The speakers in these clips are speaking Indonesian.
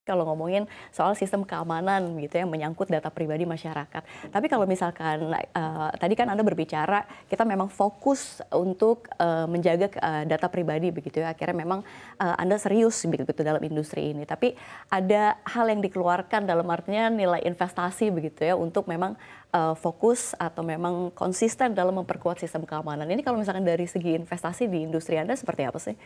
Kalau ngomongin soal sistem keamanan gitu yang menyangkut data pribadi masyarakat. Tapi kalau misalkan, tadi kan Anda berbicara kita memang fokus untuk, menjaga data pribadi begitu ya, akhirnya memang, Anda serius begitu dalam industri ini. Tapi ada hal yang dikeluarkan dalam artinya nilai investasi begitu ya untuk memang, fokus atau memang konsisten dalam memperkuat sistem keamanan. Ini kalau misalkan dari segi investasi di industri Anda seperti apa sih?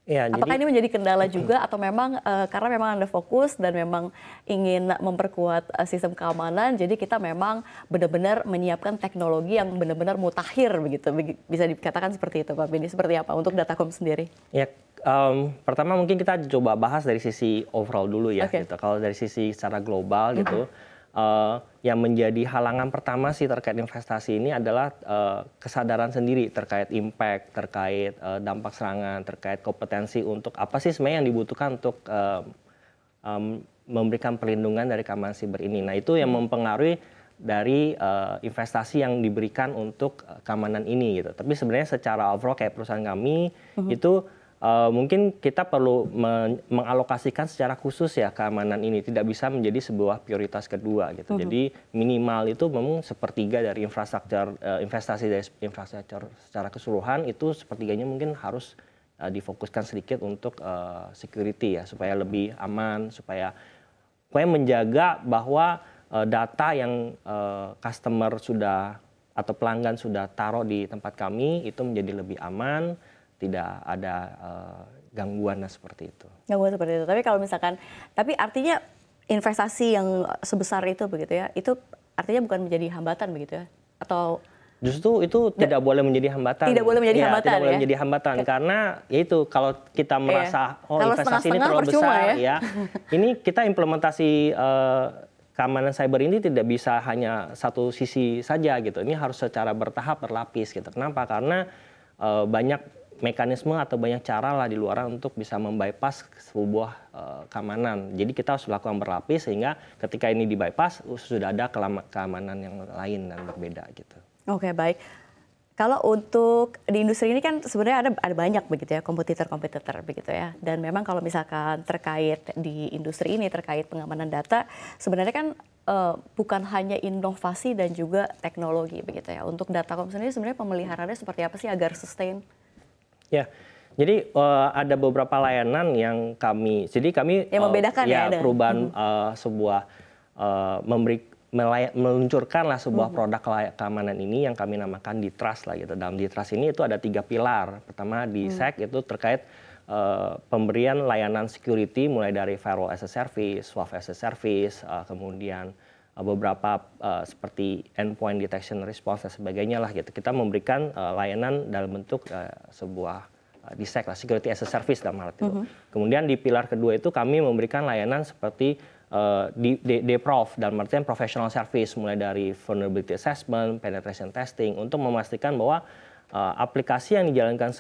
Ya, Apakah jadi ini menjadi kendala juga atau memang, karena memang Anda fokus dan memang ingin memperkuat, sistem keamanan, jadi kita memang benar-benar menyiapkan teknologi yang benar-benar mutakhir begitu, bisa dikatakan seperti itu Pak Benny, seperti apa untuk Datacom sendiri? ya, pertama mungkin kita coba bahas dari sisi overall dulu ya, Oke. gitu. Kalau dari sisi secara global gitu, yang menjadi halangan pertama sih terkait investasi ini adalah, kesadaran sendiri terkait impact, terkait, dampak serangan, terkait kompetensi untuk apa sih sebenarnya yang dibutuhkan untuk, memberikan perlindungan dari keamanan siber ini. Nah, itu yang mempengaruhi dari, investasi yang diberikan untuk, keamanan ini gitu. Tapi sebenarnya secara overall kayak perusahaan kami itu, mungkin kita perlu mengalokasikan secara khusus ya keamanan ini, tidak bisa menjadi sebuah prioritas kedua gitu. Jadi minimal itu memang sepertiga dari infrastruktur, investasi dari infrastruktur secara keseluruhan itu sepertiganya mungkin harus, difokuskan sedikit untuk, security ya, supaya lebih aman, supaya menjaga bahwa, data yang, customer sudah atau pelanggan sudah taruh di tempat kami itu menjadi lebih aman, tidak ada, gangguan seperti itu. Gangguan seperti itu, tapi kalau misalkan tapi artinya investasi yang sebesar itu begitu ya, itu artinya bukan menjadi hambatan begitu ya? Atau Justru itu nggak tidak boleh menjadi hambatan. tidak boleh menjadi Iya, hambatan tidak boleh ya? menjadi hambatan karena ya itu kalau kita Iya, merasa, "Oh, kalau investasi ini setengah-setengah terlalu percuma besar," ya? ya, ini kita implementasi, keamanan cyber ini tidak bisa hanya satu sisi saja gitu. Ini harus secara bertahap, berlapis gitu. Kenapa? Karena, banyak mekanisme atau banyak cara lah di luar untuk bisa membypass sebuah, keamanan. Jadi kita harus lakukan berlapis sehingga ketika ini di-bypass, sudah ada keamanan yang lain dan berbeda gitu. Oke, baik. Kalau untuk di industri ini kan sebenarnya ada banyak begitu ya kompetitor-kompetitor begitu ya. Dan memang kalau misalkan terkait di industri ini terkait pengamanan data sebenarnya kan bukan hanya inovasi dan juga teknologi begitu ya. Untuk Datacom sendiri sebenarnya pemeliharaannya seperti apa sih agar sustain? Ya, jadi, ada beberapa layanan yang kami, Yang membedakan ya ada. perubahan, sebuah, meluncurkanlah sebuah produk keamanan ini yang kami namakan DTrust lah gitu. Dalam DTrust ini itu ada 3 pilar. Pertama di SEC itu terkait, pemberian layanan security mulai dari firewall as a service, WAF as a service, kemudian, beberapa, seperti endpoint detection response dan sebagainya lah gitu. Kita memberikan, layanan dalam bentuk, sebuah, DSEC lah, security as a service dalam hal itu. Kemudian di pilar kedua itu kami memberikan layanan seperti, DPROV dalam artian professional service mulai dari vulnerability assessment, penetration testing untuk memastikan bahwa, aplikasi yang dijalankan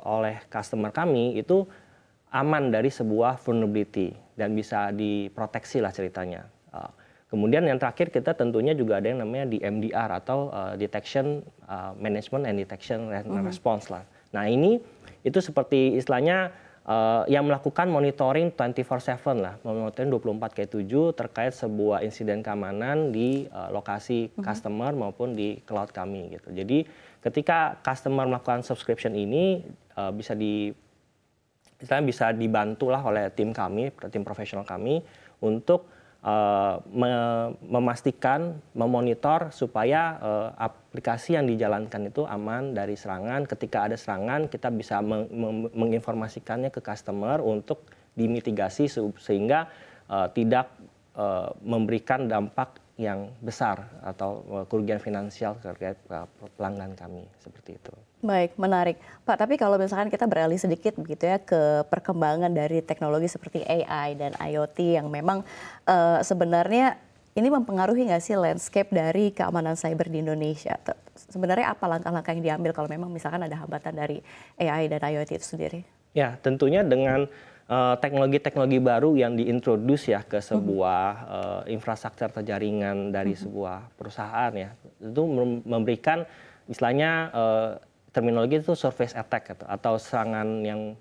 oleh customer kami itu aman dari sebuah vulnerability dan bisa diproteksi lah ceritanya. Kemudian yang terakhir kita tentunya juga ada yang namanya DMDR atau, detection, management and detection and response lah. Nah ini itu seperti istilahnya, yang melakukan monitoring 24/7 lah, monitoring 24/7 terkait sebuah insiden keamanan di, lokasi customer maupun di cloud kami gitu. Jadi ketika customer melakukan subscription ini, bisa dibantulah oleh tim kami, tim profesional kami untuk, memastikan, memonitor supaya, aplikasi yang dijalankan itu aman dari serangan. Ketika ada serangan, kita bisa menginformasikannya ke customer untuk dimitigasi sehingga, tidak, memberikan dampak yang besar atau, kerugian finansial terkait, pelanggan kami, seperti itu. Baik, menarik. Pak, tapi kalau misalkan kita beralih sedikit begitu ya ke perkembangan dari teknologi seperti AI dan IoT yang memang sebenarnya ini mempengaruhi nggak sih landscape dari keamanan cyber di Indonesia? Sebenarnya apa langkah-langkah yang diambil kalau memang misalkan ada hambatan dari AI dan IoT itu sendiri? Ya, tentunya dengan, teknologi-teknologi baru yang diintroduce ya ke sebuah, infrastruktur atau jaringan dari sebuah perusahaan ya, itu memberikan istilahnya, terminologi itu surface attack atau serangan yang,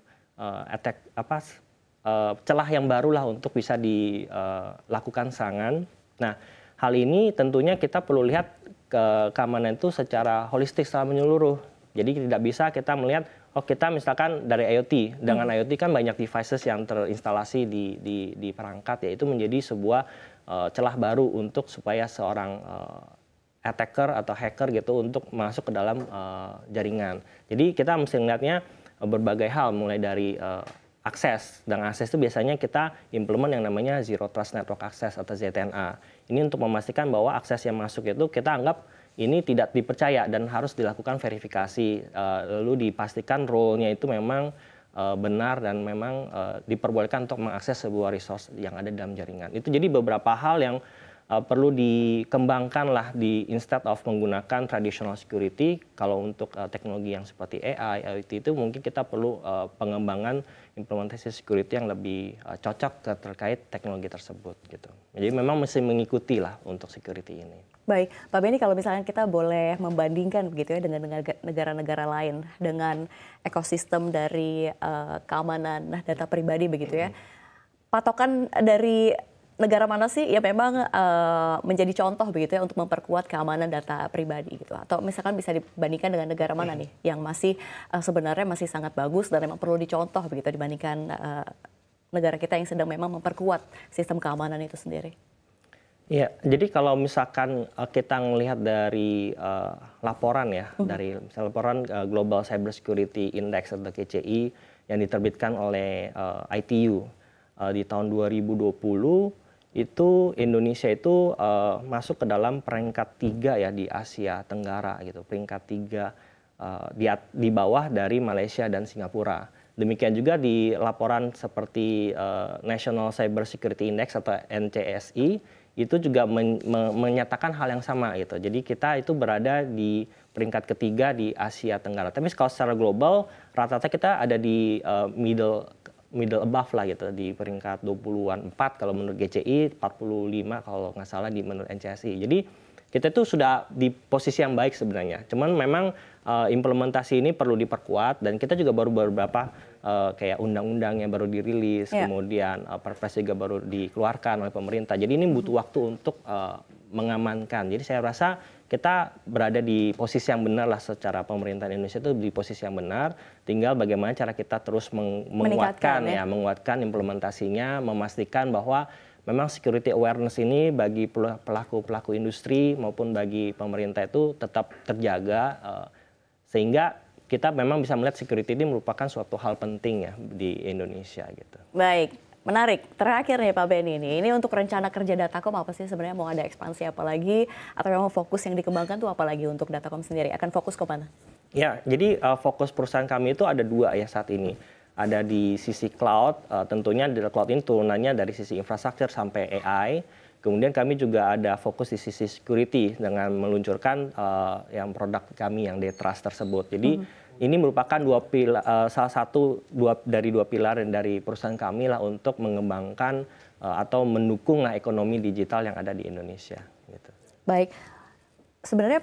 celah yang baru lah untuk bisa dilakukan serangan. Nah, hal ini tentunya kita perlu lihat keamanan itu secara holistik, secara menyeluruh. Jadi tidak bisa kita melihat, oh kita misalkan dari IoT, dengan IoT kan banyak devices yang terinstalasi di perangkat, ya itu menjadi sebuah celah baru untuk supaya seorang attacker atau hacker gitu untuk masuk ke dalam jaringan. Jadi kita mesti melihatnya berbagai hal, mulai dari akses, dan akses itu biasanya kita implement yang namanya Zero Trust Network Access atau ZTNA. Ini untuk memastikan bahwa akses yang masuk itu kita anggap ini tidak dipercaya dan harus dilakukan verifikasi, lalu dipastikan role-nya itu memang benar dan memang diperbolehkan untuk mengakses sebuah resource yang ada dalam jaringan. Itu jadi beberapa hal yang perlu dikembangkan lah instead of menggunakan traditional security. Kalau untuk teknologi yang seperti AI, IoT itu mungkin kita perlu pengembangan implementasi security yang lebih cocok terkait teknologi tersebut gitu. Jadi memang mesti mengikuti lah untuk security ini. Baik, Pak Benny, kalau misalnya kita boleh membandingkan begitu ya dengan negara-negara lain dengan ekosistem dari keamanan data pribadi begitu ya. Patokan dari negara mana sih yang memang menjadi contoh begitu ya untuk memperkuat keamanan data pribadi gitu, atau misalkan bisa dibandingkan dengan negara mana nih yang masih sebenarnya masih sangat bagus dan memang perlu dicontoh begitu dibandingkan negara kita yang sedang memang memperkuat sistem keamanan itu sendiri? Ya, jadi kalau misalkan kita melihat dari laporan ya, dari laporan Global Cybersecurity Index atau GCI yang diterbitkan oleh ITU di tahun 2020, itu Indonesia itu masuk ke dalam peringkat 3 ya di Asia Tenggara gitu, peringkat 3 di bawah dari Malaysia dan Singapura. Demikian juga di laporan seperti National Cyber Security Index atau NCSI itu juga menyatakan hal yang sama gitu. Jadi kita itu berada di peringkat ketiga di Asia Tenggara. Tapi kalau secara global rata-rata kita ada di middle above lah gitu, di peringkat 20-an 4 kalau menurut GCI, 45 kalau nggak salah di menurut NCSI. Jadi kita itu sudah di posisi yang baik sebenarnya. Cuman memang implementasi ini perlu diperkuat, dan kita juga baru beberapa kayak undang-undang yang baru dirilis, kemudian perpres juga baru dikeluarkan oleh pemerintah. Jadi ini butuh waktu untuk mengamankan. Jadi saya rasa kita berada di posisi yang benar lah, secara pemerintahan Indonesia itu di posisi yang benar. Tinggal bagaimana cara kita terus menguatkan menguatkan implementasinya, memastikan bahwa memang security awareness ini bagi pelaku industri maupun bagi pemerintah itu tetap terjaga, sehingga kita memang bisa melihat security ini merupakan suatu hal penting ya di Indonesia gitu. Baik, menarik. Terakhir nih Pak Benny, ini untuk rencana kerja Datacom apa sih sebenarnya, mau ada ekspansi apa lagi, atau memang fokus yang dikembangkan tuh apa lagi untuk Datacom sendiri? Akan fokus ke mana? Ya, jadi fokus perusahaan kami itu ada 2 ya saat ini. Ada di sisi cloud, tentunya di cloud ini turunannya dari sisi infrastruktur sampai AI. Kemudian kami juga ada fokus di sisi security dengan meluncurkan yang produk kami yang D-Trust tersebut. Jadi ini merupakan salah satu dari dua pilar dari perusahaan kami lah untuk mengembangkan atau mendukung lah ekonomi digital yang ada di Indonesia. Gitu. Baik, sebenarnya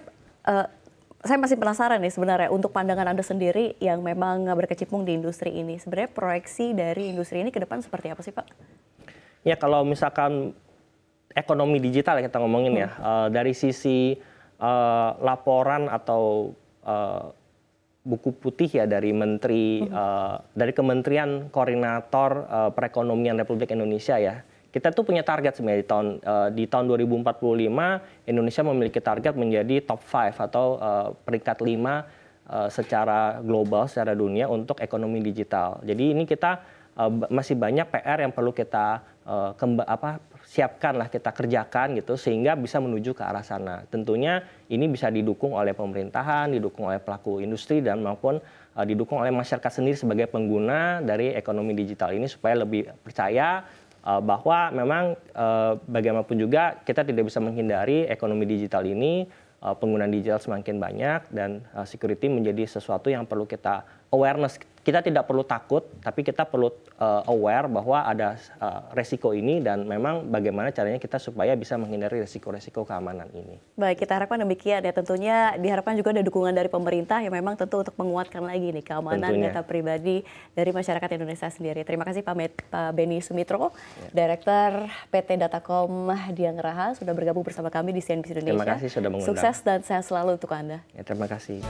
saya masih penasaran nih sebenarnya untuk pandangan Anda sendiri yang memang berkecimpung di industri ini. Sebenarnya proyeksi dari industri ini ke depan seperti apa sih Pak? Ya kalau misalkan ekonomi digital kita ngomongin ya, dari sisi laporan atau buku putih ya dari dari Kementerian Koordinator Perekonomian Republik Indonesia ya, kita tuh punya target sebenarnya di tahun 2045 Indonesia memiliki target menjadi top 5 atau peringkat 5 secara global, secara dunia untuk ekonomi digital. Jadi ini kita masih banyak PR yang perlu kita siapkan lah, kita kerjakan gitu sehingga bisa menuju ke arah sana. Tentunya ini bisa didukung oleh pemerintahan, didukung oleh pelaku industri dan maupun didukung oleh masyarakat sendiri sebagai pengguna dari ekonomi digital ini supaya lebih percaya bahwa memang bagaimanapun juga kita tidak bisa menghindari ekonomi digital ini, penggunaan digital semakin banyak dan security menjadi sesuatu yang perlu kita awareness kita tidak perlu takut, tapi kita perlu aware bahwa ada resiko ini dan memang bagaimana caranya kita supaya bisa menghindari resiko-resiko keamanan ini. Baik, kita harapkan demikian ya. Tentunya diharapkan juga ada dukungan dari pemerintah yang memang tentu untuk menguatkan lagi nih keamanan data pribadi dari masyarakat Indonesia sendiri. Terima kasih Pak Beni Sumitro, Direktur PT Datacom Dian Raha sudah bergabung bersama kami di CNBC Indonesia. Terima kasih sudah mengundang. Sukses dan sehat selalu untuk Anda. Ya, terima kasih.